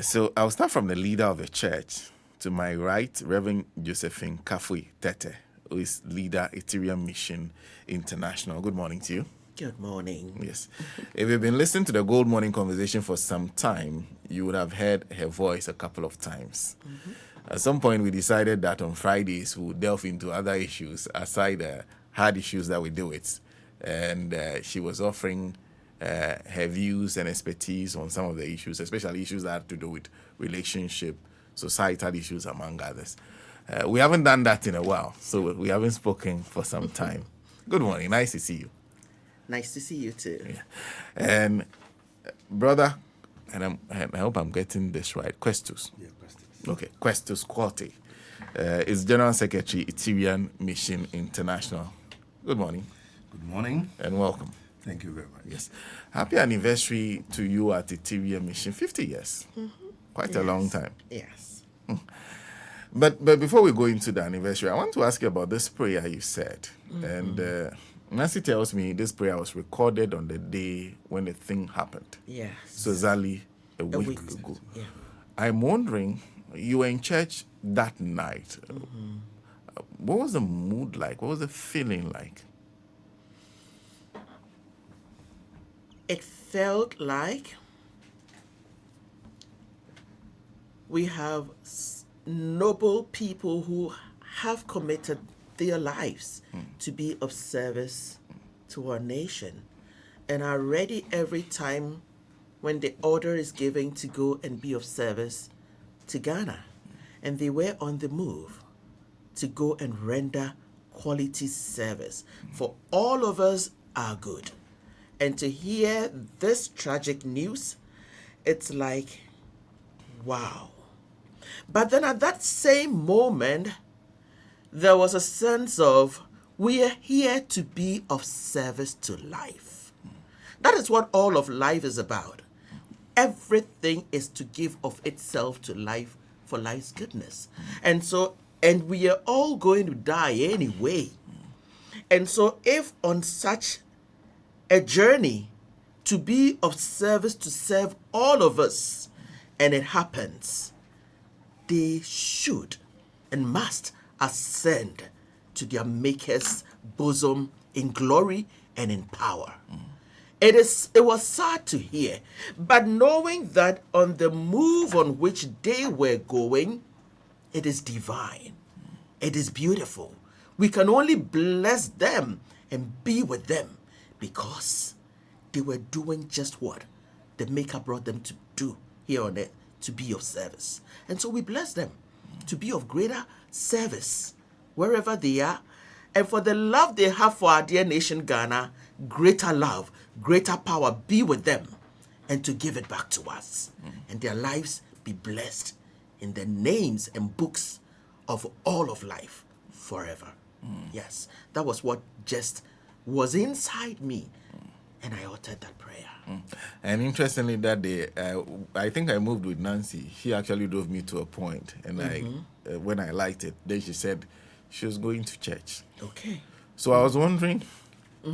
So I'll start from the leader of the church. To my right, Reverend Josephine TETTEH, who is leader Etherean Mission International. Good morning to you. Good morning. Yes. If you've been listening to the Gold Morning Conversation for some time, you would have heard her voice a couple of times. At some point, we decided that on Fridays, we'll delve into other issues aside the hard issues that we deal with. And she was offering her views and expertise on some of the issues, especially issues that have to do with relationship, societal issues, among others. We haven't done that in a while, so we haven't spoken for some time. Good morning. Nice to see you. Nice to see you too. Yeah. And brother, and I hope I'm getting this right, QUESTUS. Yeah, QUESTUS. Okay, QUESTUS QUARTEY is General Secretary, Etherean Mission International. Good morning. Good morning. And welcome. Thank you very much. Yes. Happy anniversary to you at Etherean Mission. 50 years. Quite a long time. Yes. But before we go into the anniversary, I want to ask you about this prayer you said. And Nancy tells me this prayer was recorded on the day when the thing happened. Yes. So exactly a week ago. Yeah. I'm wondering, you were in church that night. What was the mood like? What was the feeling like? It felt like we have noble people who have committed their lives to be of service to our nation and are ready every time when the order is given to go and be of service to Ghana. And they were on the move to go and render quality service for all of us are good. And to hear this tragic news, it's like, wow. But then at that same moment, there was a sense of, we are here to be of service to life. That is what all of life is about. Everything is to give of itself to life for life's goodness. And we are all going to die anyway. And so if on such a journey to be of service to serve all of us, and it happens, they should and must ascend to their Maker's bosom in glory and in power. It was sad to hear, but knowing that on the move on which they were going, it is divine. It is beautiful. We can only bless them and be with them because they were doing just what the Maker brought them to do here on earth, to be of service. And so we bless them to be of greater service wherever they are. And for the love they have for our dear nation, Ghana, greater love, greater power be with them and to give it back to us. And their lives be blessed in the names and books of all of life forever. Yes, that was what just was inside me. And I uttered that prayer. And interestingly, that day, I think I moved with Nancy. She actually drove me to a point, and when I liked it, then she said she was going to church. Okay. So I was wondering,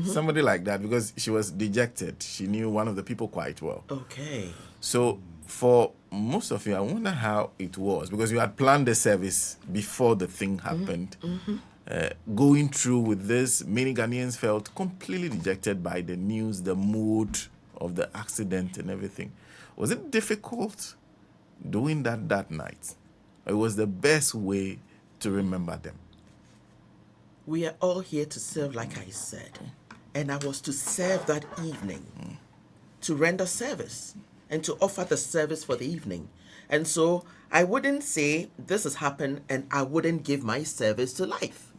somebody like that, because she was dejected. She knew one of the people quite well. Okay. So for most of you, I wonder how it was, because you had planned the service before the thing happened. Going through with this, many Ghanaians felt completely dejected by the news, the mood of the accident and everything. Was it difficult doing that night? It was the best way to remember them. We are all here to serve, like I said. And I was to serve that evening, to render service and to offer the service for the evening. And so I wouldn't say this has happened and I wouldn't give my service to life.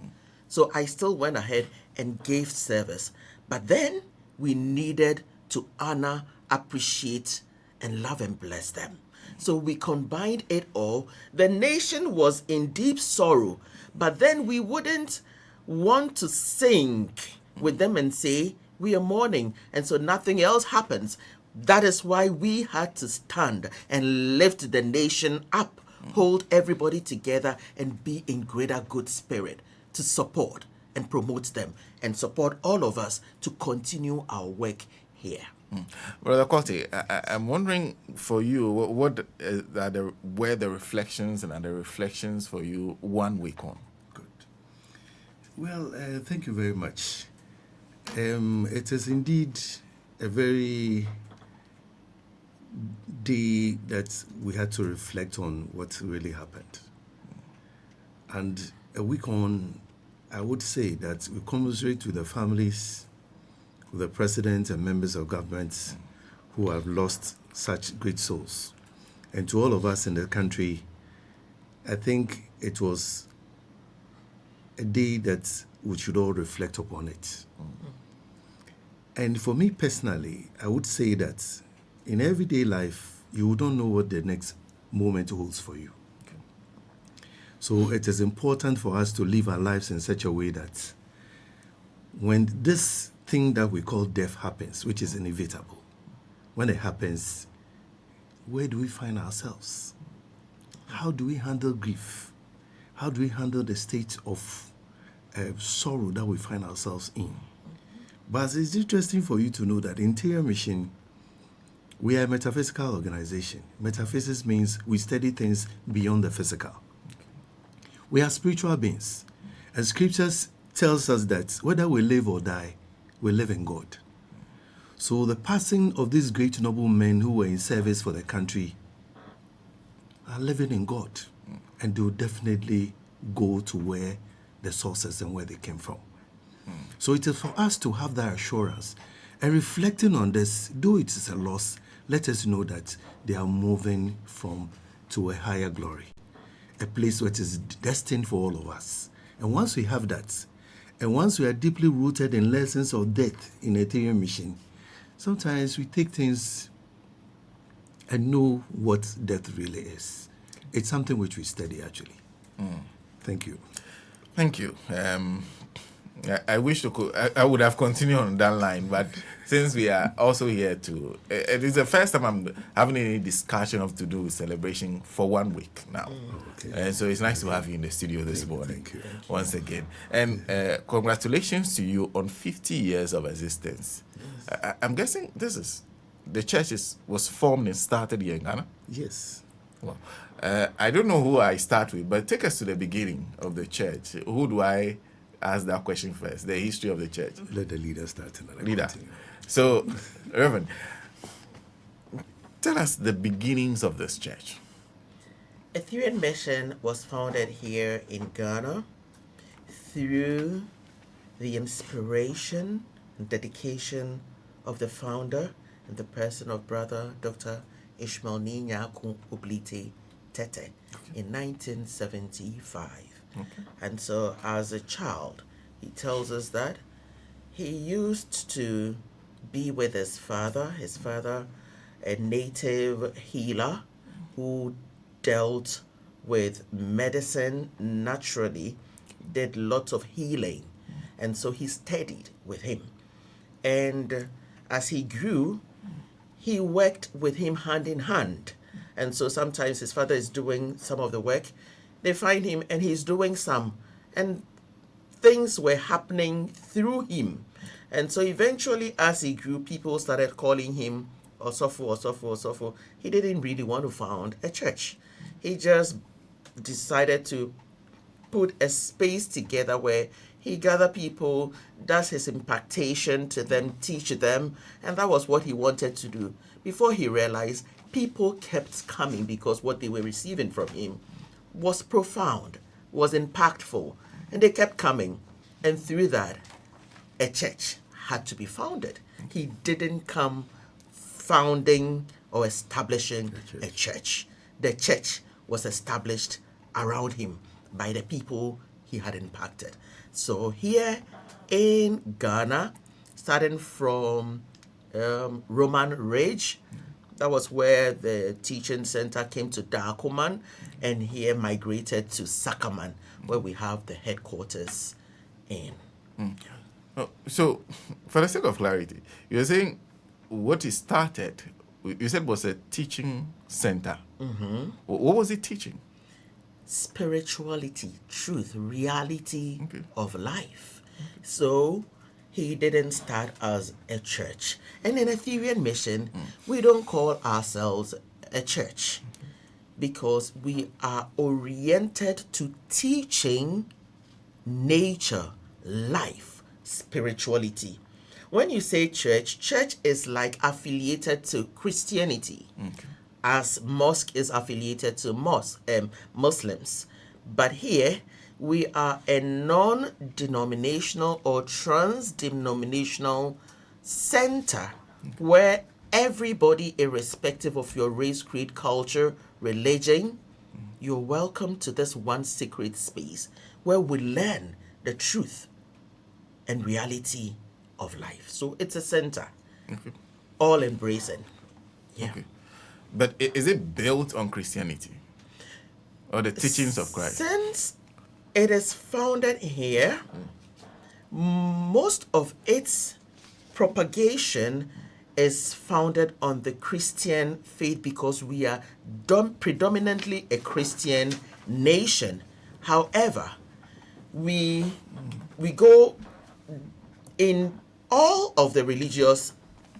So I still went ahead and gave service. But then we needed to honor, appreciate, and love and bless them. So we combined it all. The nation was in deep sorrow, but then we wouldn't want to sink with them and say, we are mourning, and so nothing else happens. That is why we had to stand and lift the nation up, hold everybody together, and be in greater good spirit to support and promote them and support all of us to continue our work here. Brother QUARTEY, I'm wondering for you, what were the reflections and are the reflections for you 1 week on? Good. Well, thank you very much. It is indeed a very day that we had to reflect on what really happened. And a week on, I would say that we commiserate with the families, with the president and members of government who have lost such great souls. And to all of us in the country, I think it was a day that we should all reflect upon it. And for me personally, I would say that in everyday life, you don't know what the next moment holds for you. So it is important for us to live our lives in such a way that when this thing that we call death happens, which is inevitable, when it happens, where do we find ourselves? How do we handle grief? How do we handle the state of sorrow that we find ourselves in? But it's interesting for you to know that in Etherean Mission, we are a metaphysical organization. Metaphysics means we study things beyond the physical. We are spiritual beings. And scriptures tells us that whether we live or die, we live in God. So the passing of these great noble men who were in service for the country are living in God. And they will definitely go to where the sources and where they came from. So it is for us to have that assurance. And reflecting on this, though it is a loss, let us know that they are moving to a higher glory, a place where it is destined for all of us. And once we have that, and once we are deeply rooted in lessons of death in Etherean Mission, sometimes we take things and know what death really is. It's something which we study, actually. Thank you. Thank you. I wish I would have continued on that line, but since we are also here to, it is the first time I'm having any discussion to do with celebration for 1 week now. Okay. And so it's nice to have you in the studio this morning. Thank you. Once again. And congratulations to you on 50 years of existence. Yes. I'm guessing the church was formed and started here in Ghana? Yes. Well, I don't know who I start with, but take us to the beginning of the church. Who do I ask that question first? The history of the church. Let the leader start. Leader. So, Reverend, tell us the beginnings of this church. Etherean Mission was founded here in Ghana through the inspiration and dedication of the founder in the person of Brother Dr. Ishmael Nyaku Ubliti TETTEH in 1975. Okay. And so as a child, he tells us that he used to be with his father, a native healer who dealt with medicine naturally, did lots of healing. And so he studied with him. And as he grew, he worked with him hand in hand. And so sometimes his father is doing some of the work. They find him and he's doing some. And things were happening through him. And so eventually, as he grew, people started calling him Osofo. He didn't really want to found a church. He just decided to put a space together where he gathered people, does his impactation to them, teach them, and that was what he wanted to do. Before he realized, people kept coming because what they were receiving from him was profound, was impactful, and they kept coming. And through that, a church had to be founded. He didn't come founding or establishing a church. The church was established around him by the people he had impacted. So here in Ghana, starting from Roman Ridge, that was where the teaching center came to Dakuman, and here migrated to Sakaman, where we have the headquarters in. So, for the sake of clarity, you're saying what he started, you said was a teaching center. Mm-hmm. What was he teaching? Spirituality, truth, reality of life. Okay. So he didn't start as a church. And in Etherean mission, we don't call ourselves a church because we are oriented to teaching nature, life, spirituality. When you say church, church is like affiliated to Christianity, as mosque is affiliated to Muslims. But here, we are a non-denominational or trans-denominational center where everybody, irrespective of your race, creed, culture, religion, you're welcome to this one sacred space where we learn the truth and reality of life. So it's a center, all embracing. Yeah. Okay. But is it built on Christianity or the teachings of Christ? Since it is founded here, most of its propagation is founded on the Christian faith because we are predominantly a Christian nation. However, we go in all of the religious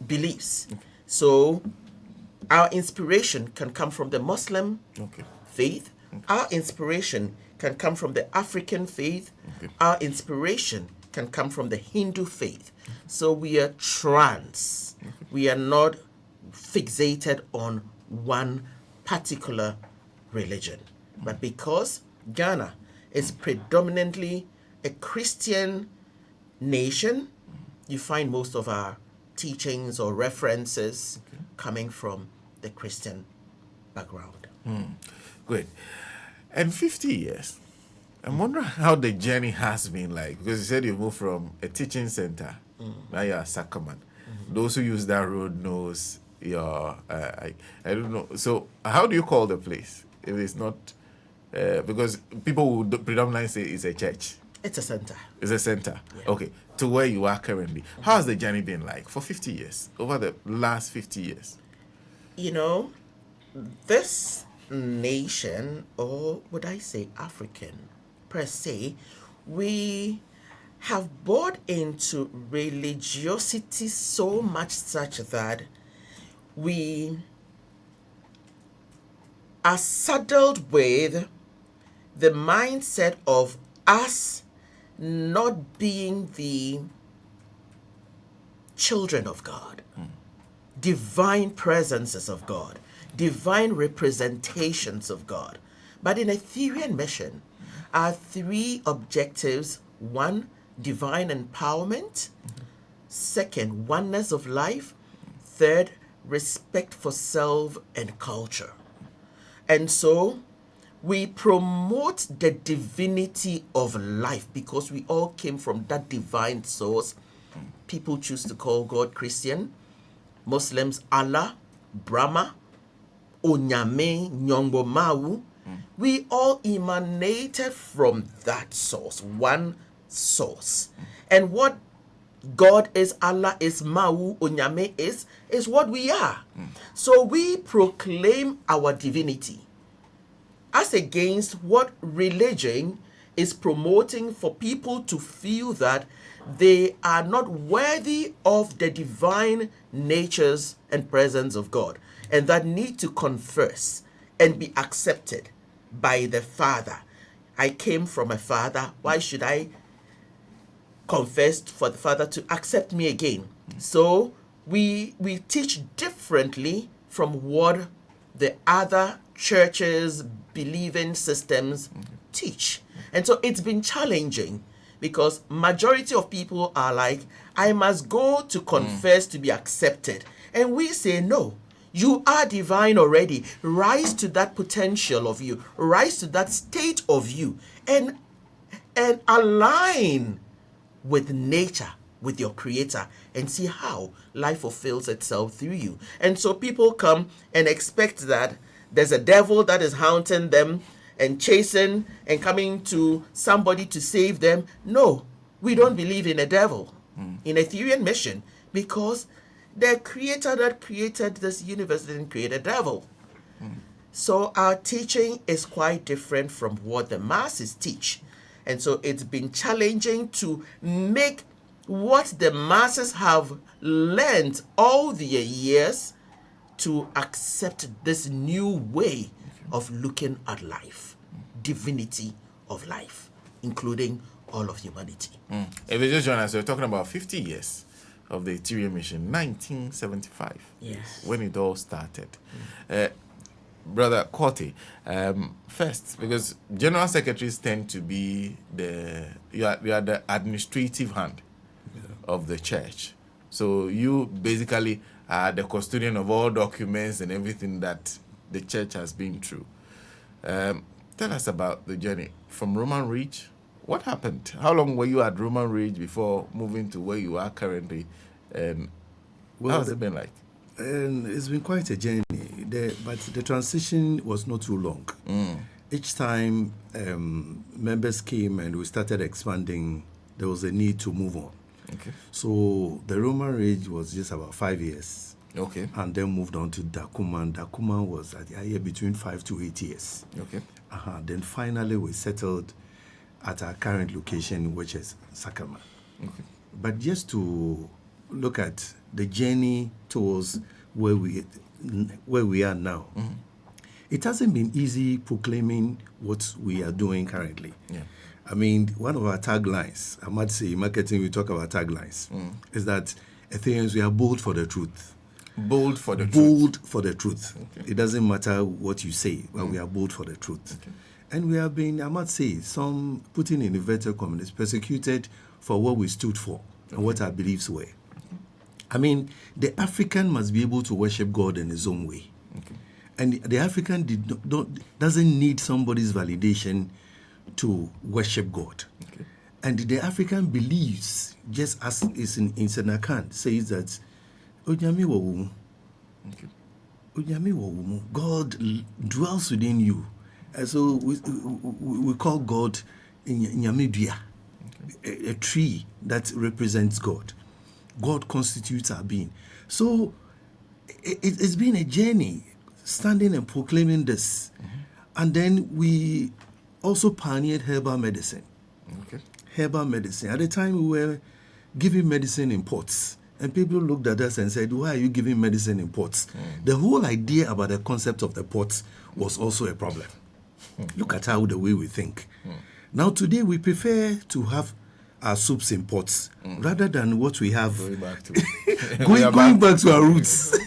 beliefs. So our inspiration can come from the Muslim faith. Our inspiration can come from the African faith. Our inspiration can come from the Hindu faith. So we are trans. We are not fixated on one particular religion. But because Ghana is predominantly a Christian nation, you find most of our teachings or references coming from the Christian background. Great. And 50 years, I'm wondering how the journey has been like, because you said you moved from a teaching center, now you're a sacrament. Those who use that road knows your, I don't know. So how do you call the place if it's not, because people would predominantly say it's a church. It's a center. It's a center. Yeah. Okay. To where you are currently. How has the journey been like for 50 years, over the last 50 years? You know, this nation, or would I say African per se, we have bought into religiosity so much such that we are saddled with the mindset of us not being the children of God, divine presences of God, divine representations of God. But in Etherean mission, our three objectives: one, divine empowerment; second, oneness of life; third, respect for self and culture. And so we promote the divinity of life because we all came from that divine source. People choose to call God Christian, Muslims Allah, Brahma, Onyame, Nyongbo Mau. We all emanated from that source, one source. And what God is, Allah is, Mau, Onyame is what we are. So we proclaim our divinity as against what religion is promoting for people to feel that they are not worthy of the divine natures and presence of God, and that need to confess and be accepted by the Father. I came from a father. Why should I confess for the Father to accept me again? So we teach differently from what the other churches, believing systems teach. And so it's been challenging because majority of people are like, I must go to confess to be accepted. And we say, no, you are divine already. Rise to that potential of you. Rise to that state of you and align with nature, with your creator, and see how life fulfills itself through you. And so people come and expect that there's a devil that is haunting them and chasing and coming to somebody to save them. No, we don't believe in a devil in Etherean mission because the creator that created this universe didn't create a devil. So our teaching is quite different from what the masses teach. And so it's been challenging to make what the masses have learned all the years to accept this new way of looking at life, divinity of life, including all of humanity. If you just join us, we're talking about 50 years of the Etherean mission, 1975, Yes. when it all started. Brother QUARTEY, first, because general secretaries tend to be you are the administrative hand of the church. So you basically are the custodian of all documents and everything that the church has been through. Tell us about the journey from Roman Ridge. What happened? How long were you at Roman Ridge before moving to where you are currently? And how has it been like? And it's been quite a journey, but the transition was not too long. Each time members came and we started expanding, there was a need to move on. Okay. So the Roman Ridge was just about 5 years. Okay. And then moved on to Dakuma. And Dakuma was at a year between 5 to 8 years. Okay. Then finally we settled at our current location, which is Sakama. Okay. But just to look at the journey towards where we are now, it hasn't been easy proclaiming what we are doing currently. Yeah. I mean, one of our taglines, I might say, in marketing we talk about taglines, is that Ethereans, we are bold for the truth. Bold for the truth. Bold for the truth. Okay. It doesn't matter what you say, but we are bold for the truth. Okay. And we have been, I might say, some putting in inverted commas, persecuted for what we stood for and what our beliefs were. I mean, the African must be able to worship God in his own way. Okay. And the African doesn't need somebody's validation to worship God. Okay. And the African believes, just as is in Senakan, says that Onyame wo wo mu. Okay. Onyame wo wo mu. God dwells within you. And so we call God Nyame dua, a tree that represents God. God constitutes our being. So it's been a journey, standing and proclaiming this. And then we also pioneered herbal medicine. Okay. Herbal medicine. At the time, we were giving medicine in pots. And people looked at us and said, why are you giving medicine in pots? The whole idea about the concept of the pots was also a problem. Look at how the way we think. Now, today, we prefer to have our soups in pots rather than what we have. Going back to going back to our roots.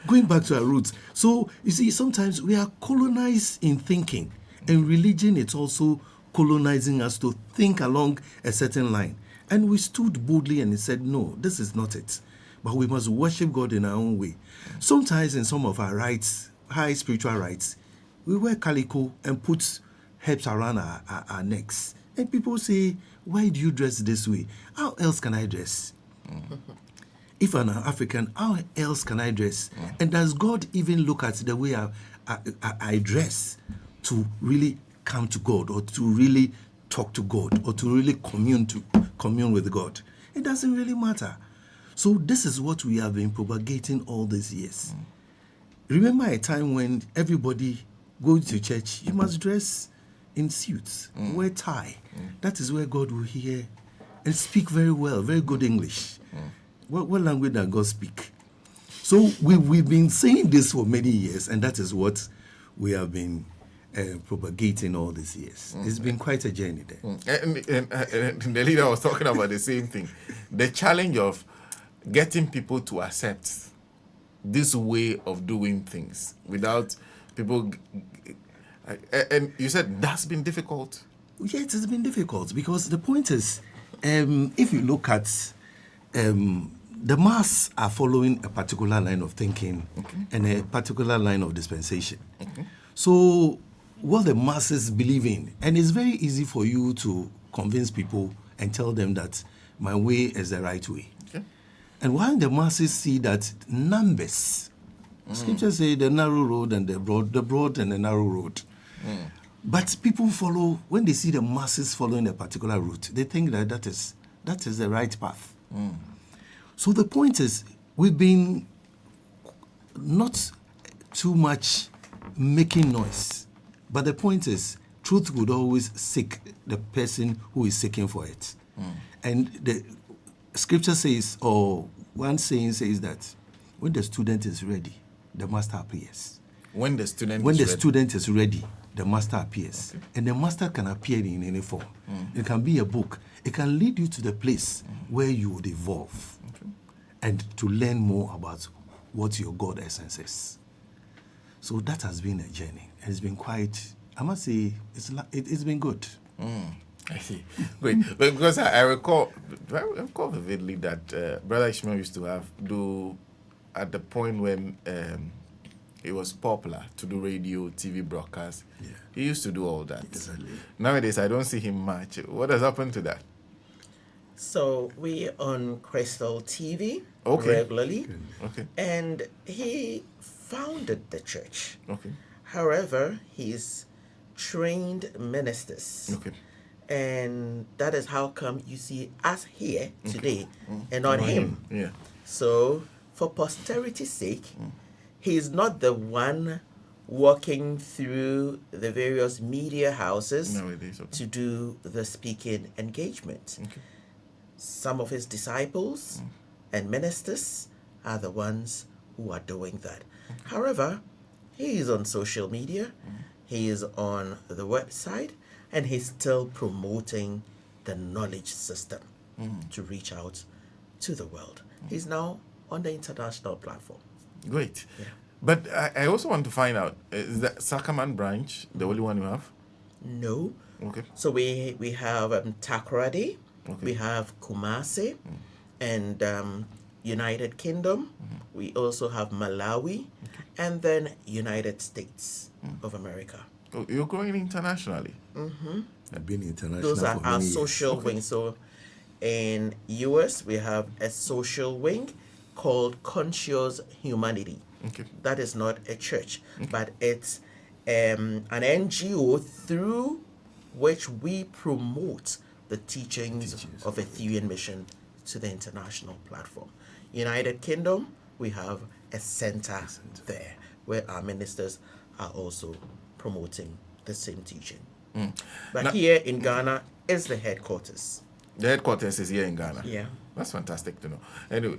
Going back to our roots. So, you see, sometimes we are colonized in thinking. And religion is also colonizing us to think along a certain line. And we stood boldly and said, no, this is not it. But we must worship God in our own way. Sometimes in some of our rites, high spiritual rites, we wear calico and put herbs around our necks. And people say, why do you dress this way? How else can I dress? If I'm an African, how else can I dress? And does God even look at the way I dress to really come to God, or to really talk to God, or to really commune with God? It doesn't really matter. So this is what we have been propagating all these years. Remember a time when everybody goes to church, you must dress in suits, wear tie. That is where God will hear and speak very well, very good English. What language does God speak? So we've been saying this for many years, and that is what we have been propagating all these years. It's been quite a journey there. And the leader was talking about the same thing. The challenge of getting people to accept this way of doing things without people. And you said that's been difficult. Yeah, it has been difficult because the point is, if you look at the mass are following a particular line of thinking and a particular line of dispensation. So what the masses believe in, and it's very easy for you to convince people and tell them that my way is the right way. And while the masses see that numbers, scriptures say the narrow road and the broad and the narrow road. But people follow, when they see the masses following a particular route, they think that that is the right path. So the point is, we've been not too much making noise. But the point is, truth would always seek the person who is seeking for it. And Scripture says, or one saying says that when the student is ready, the master appears. When the student Is ready, the master appears. Okay. And the master can appear in any form. It can be a book. It can lead you to the place where you would evolve and to learn more about what your God essence is. So that has been a journey. And it's been quite, I must say, it's been good. I see. Great. Because I recall vividly that Brother Ishmael used to do at the point when it was popular to do radio, TV broadcasts. Yeah. He used to do all that. Exactly. Nowadays, I don't see him much. What has happened to that? So we on Crystal TV regularly. Okay. And he founded the church. Okay. However, he's trained ministers. Okay. And that is how come you see us here today and not him. Yeah. So for posterity's sake, he's not the one walking through the various media houses Nowadays, to do the speaking engagement. Okay. Some of his disciples and ministers are the ones who are doing that. However, he is on social media, he is on the website, and he's still promoting the knowledge system to reach out to the world. He's now on the international platform. Great. Yeah. But I also want to find out, is that Sacramento branch the only one you have? No. Okay. So we have Takoradi, Okay. we have Kumasi, and United Kingdom. We also have Malawi, and then United States of America. Oh, you're growing internationally. I've been international. Those are for our many years. social wings. So in US, we have a social wing called Conscious Humanity. Okay. That is not a church, but it's an NGO through which we promote the teachings of Etherean mission to the international platform. United Kingdom, we have a center there where our ministers are also promoting the same teaching. But here in Ghana is the headquarters. The headquarters is here in Ghana. Yeah. That's fantastic to know. Anyway,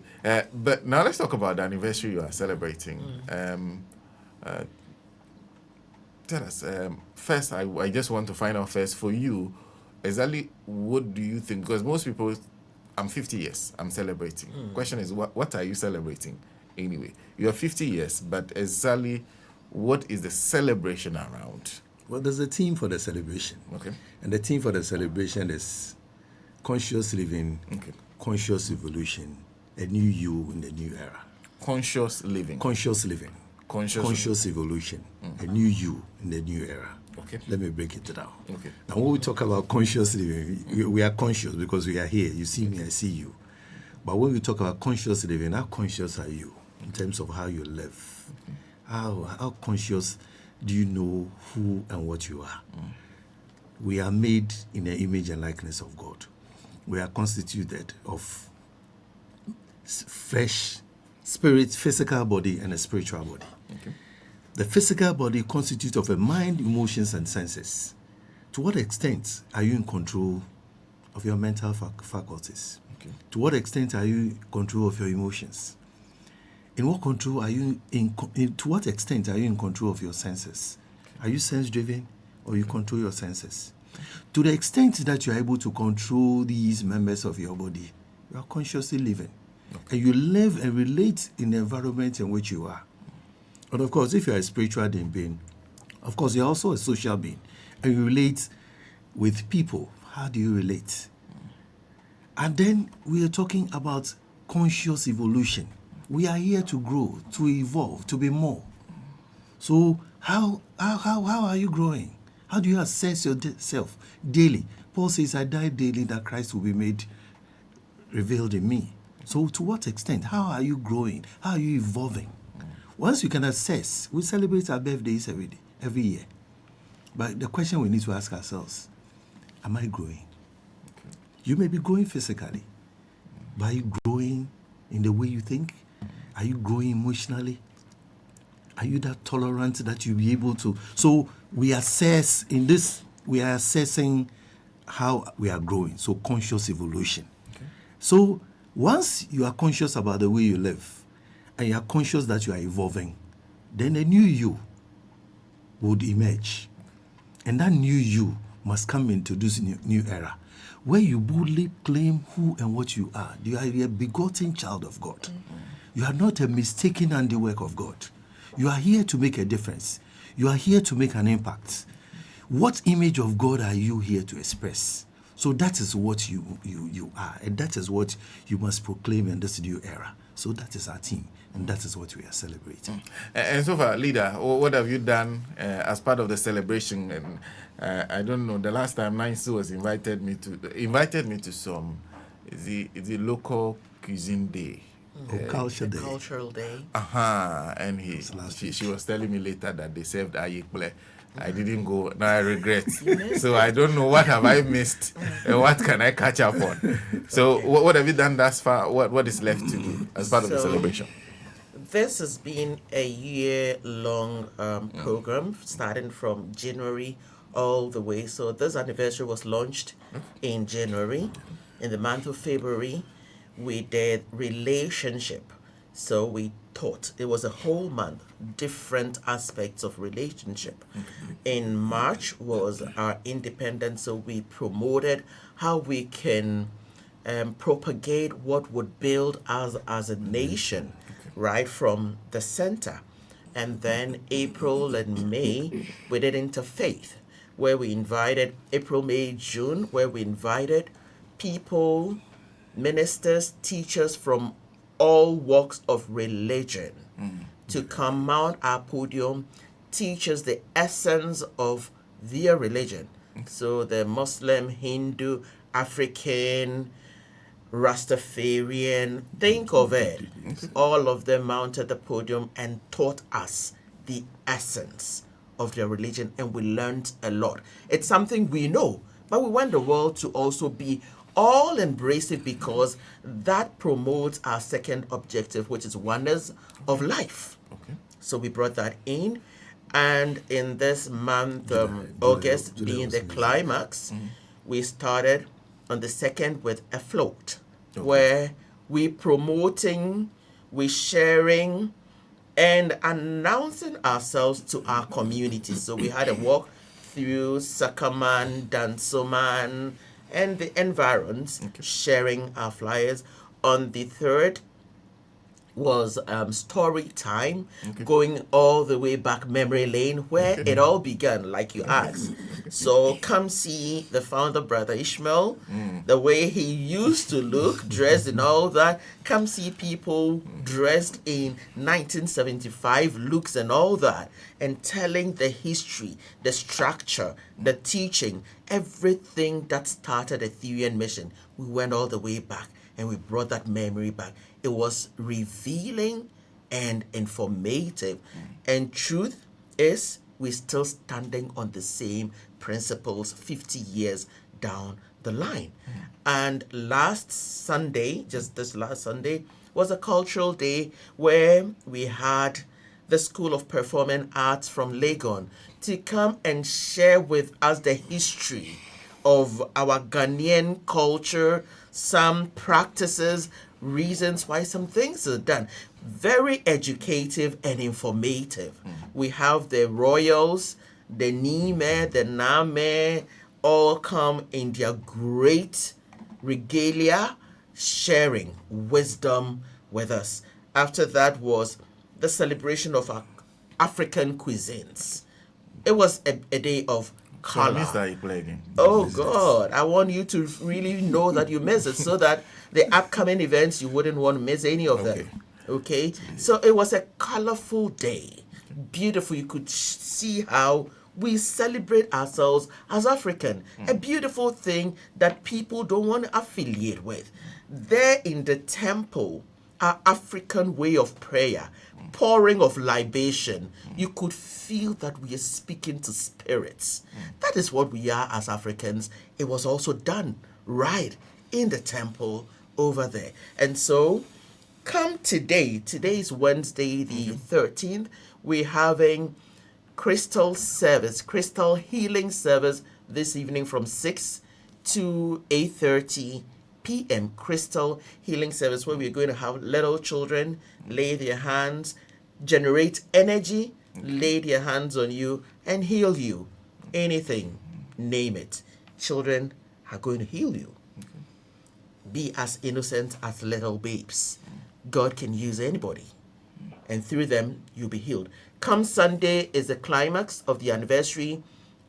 but now let's talk about the anniversary you are celebrating. Tell us, first, I just want to find out first for you, exactly what do you think? Because most people, I'm 50 years, I'm celebrating. Question is, what are you celebrating anyway? You are 50 years, but exactly what is the celebration around? Well, there's a theme for the celebration. Okay. And the theme for the celebration is conscious living, Okay. conscious evolution, a new you in the new era. Conscious living. Conscious living, conscious evolution, a new you in the new era. Okay. Let me break it down. Okay. Now, when we talk about conscious living, we are conscious because we are here. You see me, I see you. But when we talk about conscious living, how conscious are you in terms of how you live? How conscious do you know who and what you are? We are made in the image and likeness of God. We are constituted of flesh, spirit, physical body, and a spiritual body. Okay. The physical body constitutes of a mind, emotions, and senses. To what extent are you in control of your mental faculties? Okay. To what extent are you in control of your emotions? In what control are you to what extent are you in control of your senses? Are you sense-driven or you control your senses? To the extent that you are able to control these members of your body, you are consciously living. Okay. And you live and relate in the environment in which you are. But of course, if you are a spiritual being, of course, you're also a social being. And you relate with people. How do you relate? And then we are talking about conscious evolution. We are here to grow, to evolve, to be more. So how are you growing? How do you assess yourself daily? Paul says, I die daily that Christ will be made revealed in me. So to what extent? How are you growing? How are you evolving? Once you can assess, we celebrate our birthdays every year. But the question we need to ask ourselves, am I growing? Okay. You may be growing physically, but are you growing in the way you think? Are you growing emotionally? Are you that tolerant that you'll be able to? So we assess in this, we are assessing how we are growing. So conscious evolution. Okay. So Once you are conscious about the way you live, and you are conscious that you are evolving, then a new you would emerge. And that new you must come into this new era, where you boldly claim who and what you are. You are a begotten child of God. Mm-hmm. You are not a mistaken handiwork of God. You are here to make a difference. You are here to make an impact. What image of God are you here to express? So that is what you are, and that is what you must proclaim in this new era. So that is our team, and that is what we are celebrating. And so far, leader, what have you done as part of the celebration? And I don't know, the last time Nancy was invited me to some the local cuisine day. Culture day. Cultural day. And she was telling me later that they served ayekple. I didn't go. Now I regret. So I don't know, what have I missed and what can I catch up on. So what have you done thus far? What is left to do as part of the celebration? This has been a year-long program starting from January all the way. So this anniversary was launched in January. In the month of February, we did relationship. So we taught, it was a whole month, different aspects of relationship. In March was our independence, so we promoted how we can propagate what would build us as a nation, right from the center. And then April and May, we did interfaith, where we invited April, May, June, where we invited people, ministers, teachers from all walks of religion to come mount our podium, teach us the essence of their religion. So the Muslim, Hindu, African, Rastafarian, think of it. All of them mounted the podium and taught us the essence of their religion, and we learned a lot. It's something we know, but we want the world to also be all embrace it, because that promotes our second objective, which is oneness of life. So we brought that in, and in this month, August being the climax, we started on the 2nd with a float, where we promoting, we sharing, and announcing ourselves to our community. So we had a walk through Sakaman, Dansoman, and the environs, sharing our flyers. On the 3rd was story time, going all the way back memory lane, where it all began, like you asked. So come see the founder, Brother Ishmael, the way he used to look, dressed and all that. Come see people dressed in 1975 looks and all that, and telling the history, the structure, the teaching, everything that started Etherean mission. We went all the way back, and we brought that memory back. It was revealing and informative. And truth is, we're still standing on the same principles 50 years down the line. And last Sunday, just this last Sunday, was a cultural day where we had the School of Performing Arts from Legon to come and share with us the history of our Ghanaian culture, some practices, reasons why some things are done. Very educative and informative. We have the royals, the Nime, the Name, all come in their great regalia, sharing wisdom with us. After that was the celebration of our African cuisines. It was a day of color. Oh God, I want you to really know that you miss it, so that the upcoming events, you wouldn't want to miss any of them. Okay, so it was a colorful day, beautiful. You could see how we celebrate ourselves as African, a beautiful thing that people don't want to affiliate with. There in the temple, our African way of prayer, pouring of libation, you could feel that we are speaking to spirits. That is what we are as Africans. It was also done right in the temple over there. And so come today is Wednesday the 13th, we're having crystal healing service this evening from 6 to 8:30 p.m. crystal healing service where we're going to have little children lay their hands, generate energy, lay their hands on you, and heal you. Anything, name it. Children are going to heal you. Be as innocent as little babes. God can use anybody, and through them you'll be healed. Come Sunday is the climax of the anniversary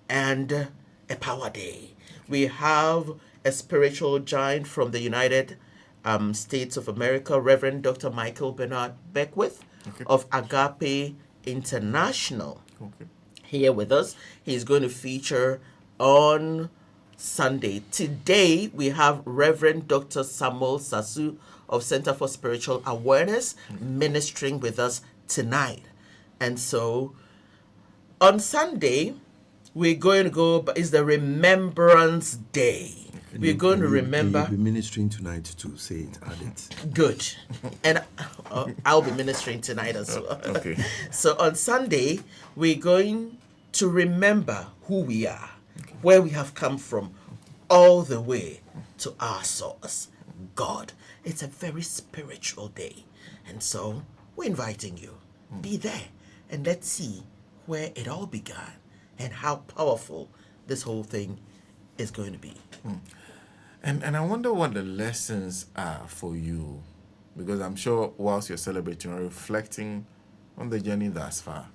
and a power day. We have a spiritual giant from the United States of America, Reverend Dr. Michael Bernard Beckwith of Agape International, here with us. He's going to feature on Sunday. Today, we have Reverend Dr. Samuel Sasu of Center for Spiritual Awareness ministering with us tonight. And so, on Sunday, we're going to go, but it's the Remembrance Day. We're going to remember. You'll be ministering tonight too. Say it, add it. Good. And I'll be ministering tonight as well. Okay. So on Sunday, we're going to remember who we are, where we have come from, all the way to our source, God. It's a very spiritual day. And so we're inviting you. Be there and let's see where it all began and how powerful this whole thing is going to be. And I wonder what the lessons are for you, because I'm sure whilst you're celebrating or reflecting on the journey thus far,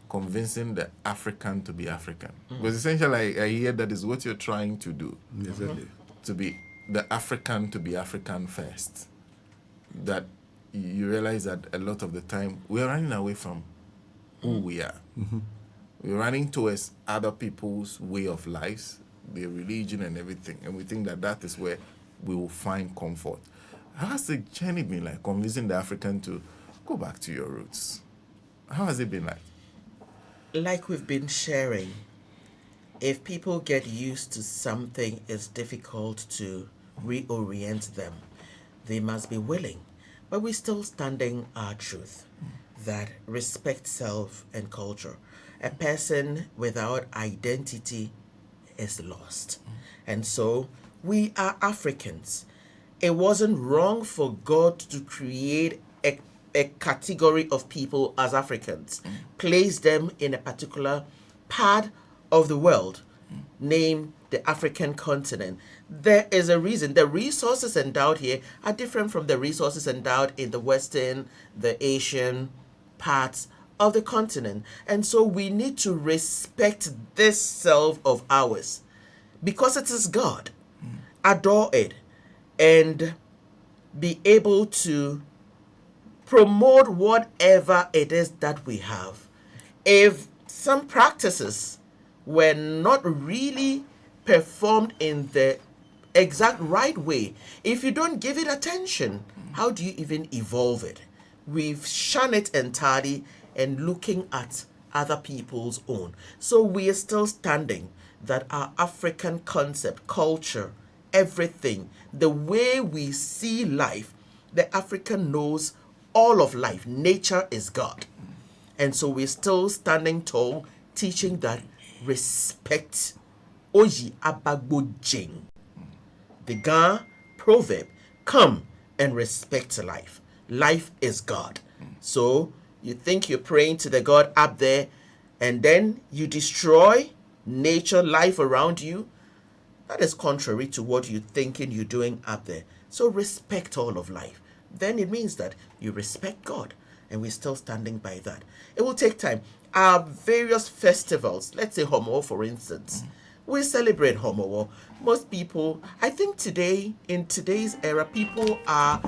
convincing the African to be African. Because essentially I hear that is what you're trying to do. Exactly. To be the African to be African first. That you realize that a lot of the time we're running away from who we are. We're running towards other people's way of lives, their religion and everything, and we think that that is where we will find comfort. How has the journey been like, convincing the African to go back to your roots? How has it been like? Like we've been sharing, if people get used to something, it's difficult to reorient them. They must be willing. But we're still standing our truth that respect self and culture. A person without identity is lost. And so we are Africans. It wasn't wrong for God to create a category of people as Africans, place them in a particular part of the world, name the African continent. There is a reason. The resources endowed here are different from the resources endowed in the Western, the Asian parts of the continent. And so we need to respect this self of ours because it is God. Adore it and be able to promote whatever it is that we have. If some practices were not really performed in the exact right way, if you don't give it attention, how do you even evolve it? We've shunned it entirely and looking at other people's own. So we are still standing that our African concept, culture, everything, the way we see life, the African knows all of life. Nature is God. And so we're still standing tall, teaching that respect. Oji abagbojing. The Ga proverb, come and respect life. Life is God. So you think you're praying to the God up there and then you destroy nature, life around you. That is contrary to what you're thinking you're doing up there. So respect all of life. Then it means that you respect God. And we're still standing by that. It will take time. Our various festivals, let's say Homo, for instance, we celebrate Homo. Most people, I think today, in today's era, people are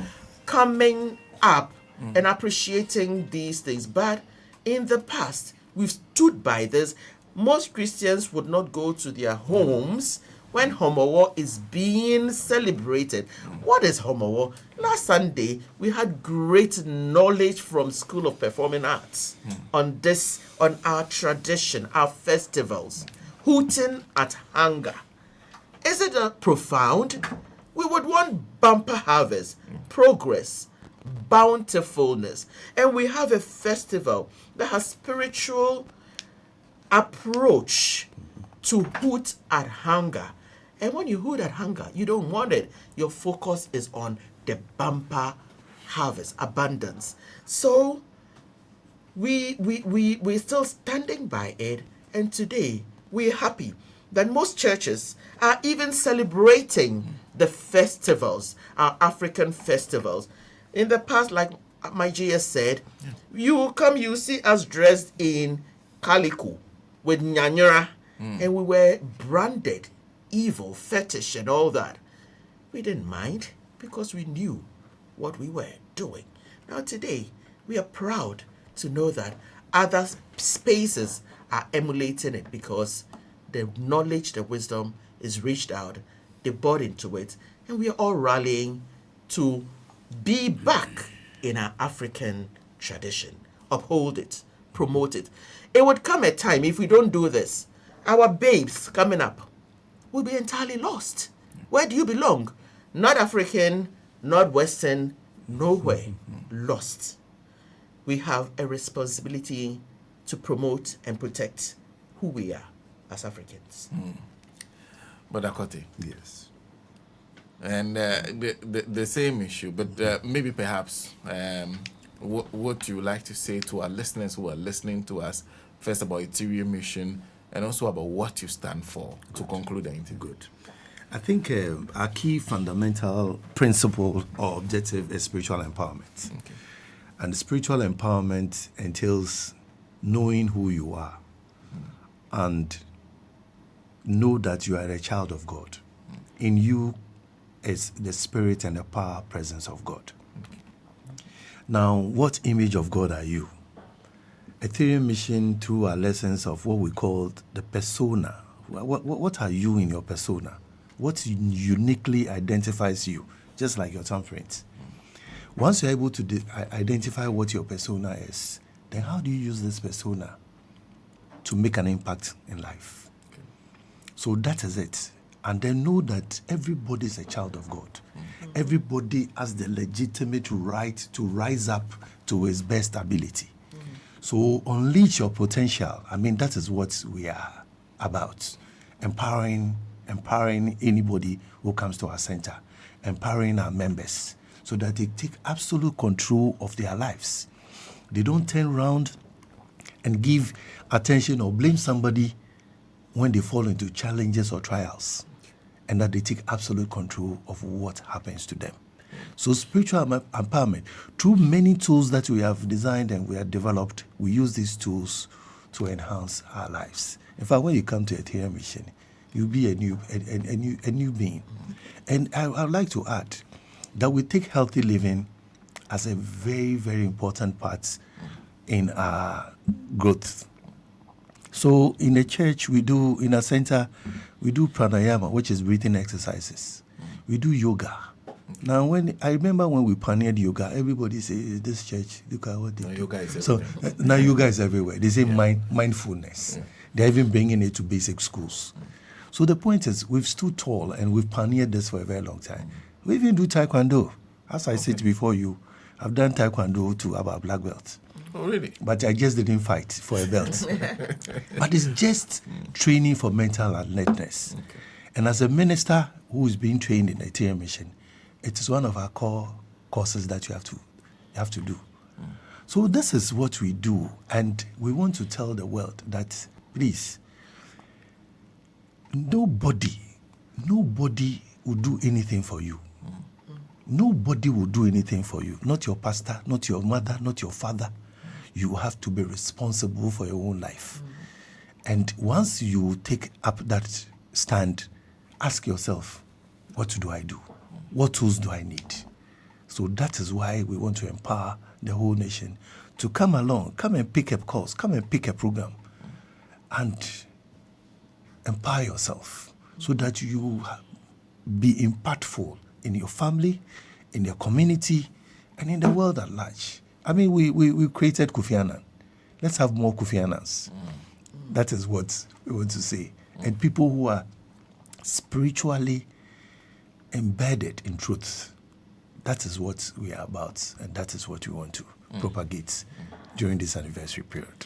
coming up and appreciating these things. But in the past, we've stood by this. Most Christians would not go to their homes when Homo is being celebrated. What is Homo? Last Sunday, we had great knowledge from School of Performing Arts on this, on our tradition, our festivals. Hooting at hunger. Is it profound? We would want bumper harvest, progress, bountifulness. And we have a festival that has spiritual approach to hoot at hunger. And when you hold that hunger, you don't want it. Your focus is on the bumper harvest, abundance. So we're still standing by it. And today, we're happy that most churches are even celebrating the festivals, our African festivals. In the past, like my GS said, you come, you see us dressed in calico with nyanyura, and we were branded evil, fetish, and all that. We didn't mind because we knew what we were doing. Now today, we are proud to know that other spaces are emulating it because the knowledge, the wisdom is reached out, they bought into it, and we are all rallying to be back in our African tradition, uphold it, promote it. It would come a time, if we don't do this, our babes coming up will be entirely lost. Where do you belong? Not African, not Western, nowhere. Lost. We have a responsibility to promote and protect who we are as Africans. But Akote, Yes. and the same issue, but maybe perhaps what you would like to say to our listeners who are listening to us, first about Ethereum mission, and also about what you stand for, to conclude the interview. Good. I think our key fundamental principle or objective is spiritual empowerment. Okay. And spiritual empowerment entails knowing who you are and know that you are a child of God. In you is the spirit and the power presence of God. Now, what image of God are you? Ethereum mission, through our lessons of what we call the persona. What are you in your persona? What uniquely identifies you, just like your thumbprint? Once you're able to identify what your persona is, then how do you use this persona to make an impact in life? Okay. So that is it. And then know that everybody is a child of God. Everybody has the legitimate right to rise up to his best ability. So unleash your potential. I mean, that is what we are about. Empowering anybody who comes to our center. Empowering our members so that they take absolute control of their lives. They don't turn around and give attention or blame somebody when they fall into challenges or trials, and that they take absolute control of what happens to them. So spiritual empowerment, through many tools that we have designed and we have developed, we use these tools to enhance our lives. In fact, when you come to Ethereum mission, you'll be a new being. And I would like to add that we take healthy living as a very, very important part in our growth. So in the church, in our center, we do pranayama, which is breathing exercises. We do yoga. Now, I remember when we pioneered yoga, everybody say, this church, look at what they do. Yoga is So everything. now yoga is everywhere. They say mindfulness. They're even bringing it to basic schools. So the point is, we've stood tall and we've pioneered this for a very long time. We even do taekwondo. As I said before you, I've done taekwondo to about black belt. Oh, really? But I just didn't fight for a belt. But it's just training for mental alertness. Okay. And as a minister who is being trained in the Ethereum mission, it is one of our core courses that you have to do. So this is what we do, and we want to tell the world that, please, nobody will do anything for you. Nobody will do anything for you. Not your pastor, not your mother, not your father. You have to be responsible for your own life. And once you take up that stand, ask yourself, what do I do? What tools do I need? So that is why we want to empower the whole nation to come along, come and pick a course, come and pick a program, and empower yourself so that you be impactful in your family, in your community, and in the world at large. I mean, we created Kofi Annan. Let's have more Kofi Annans. That is what we want to say. And people who are spiritually embedded in truth. That is what we are about, and that is what we want to propagate during this anniversary period.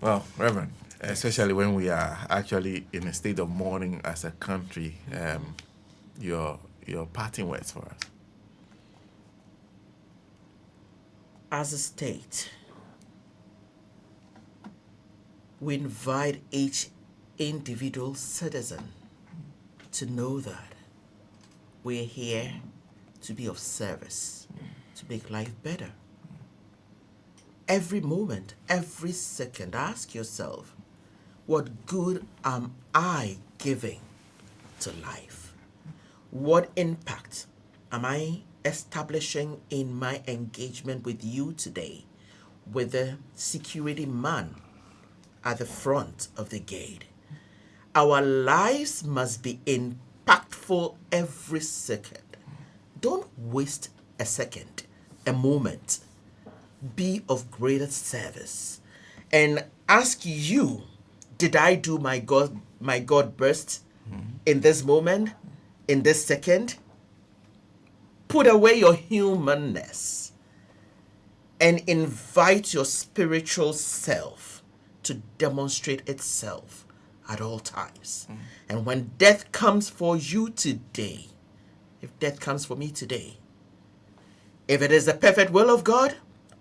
Well, Reverend, especially when we are actually in a state of mourning as a country. Your parting words for us. As a state, we invite each individual citizen to know that we're here to be of service, to make life better. Every moment, every second, ask yourself, what good am I giving to life? What impact am I establishing in my engagement with you today, with the security man at the front of the gate? Our lives must be impactful every second. Don't waste a second, a moment. Be of greater service. And ask you, did I do my God best in this moment, in this second? Put away your humanness and invite your spiritual self to demonstrate itself at all times. And when death comes for you today, if death comes for me today, if it is the perfect will of God,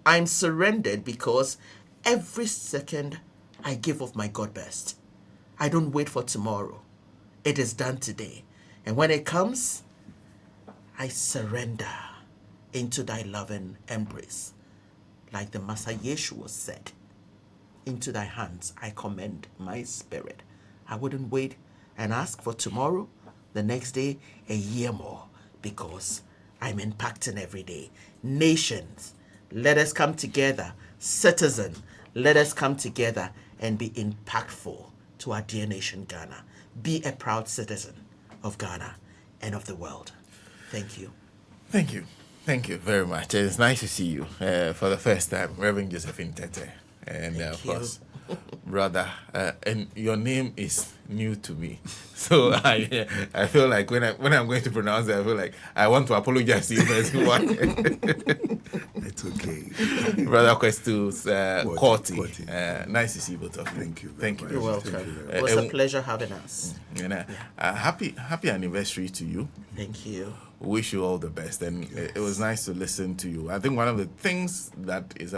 I'm surrendered, because every second I give of my God best. I don't wait for tomorrow. It is done today. And when it comes, I surrender into thy loving embrace. Like the Master Yeshua said, into thy hands I commend my spirit. I wouldn't wait and ask for tomorrow, the next day, a year more, because I'm impacting every day. Nations, let us come together. Citizen, let us come together and be impactful to our dear nation, Ghana. Be a proud citizen of Ghana and of the world. Thank you. Thank you. Thank you very much. It's nice to see you for the first time, Reverend Josephine TETTEH. And of course, brother, and your name is new to me, so I feel like when I'm going to pronounce it, I feel like I want to apologize to you first. It's okay. Brother QUESTUS, QUARTEY. QUARTEY. Nice to see you both of you. Thank you. Thank you. You're welcome. It was a pleasure having us. Happy anniversary to you. Thank you. Wish you all the best, and it was nice to listen to you. I think one of the things that is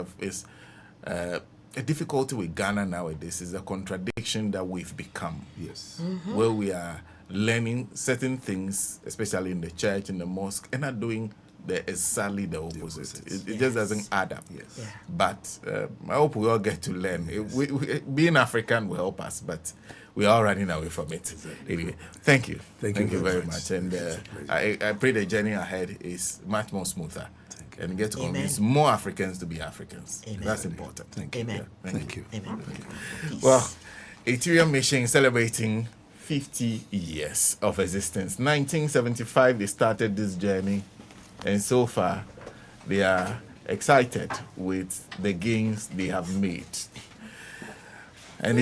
a difficulty with Ghana nowadays is the contradiction that we've become. Yes. Where we are learning certain things, especially in the church, in the mosque, and not doing exactly the opposite. It just doesn't add up. Yes. Yeah. But I hope we all get to learn. Being African will help us, but we are all running away from it. Exactly. Anyway, thank you. Thank you very much. And I pray the journey ahead is much more smoother. And get to convince Amen. more Africans to be Africans. Amen. That's important. Thank you. Amen. Thank you. Amen. Peace. Well, Etherean Mission celebrating 50 years of existence. 1975, they started this journey, and so far, they are excited with the gains they have made. And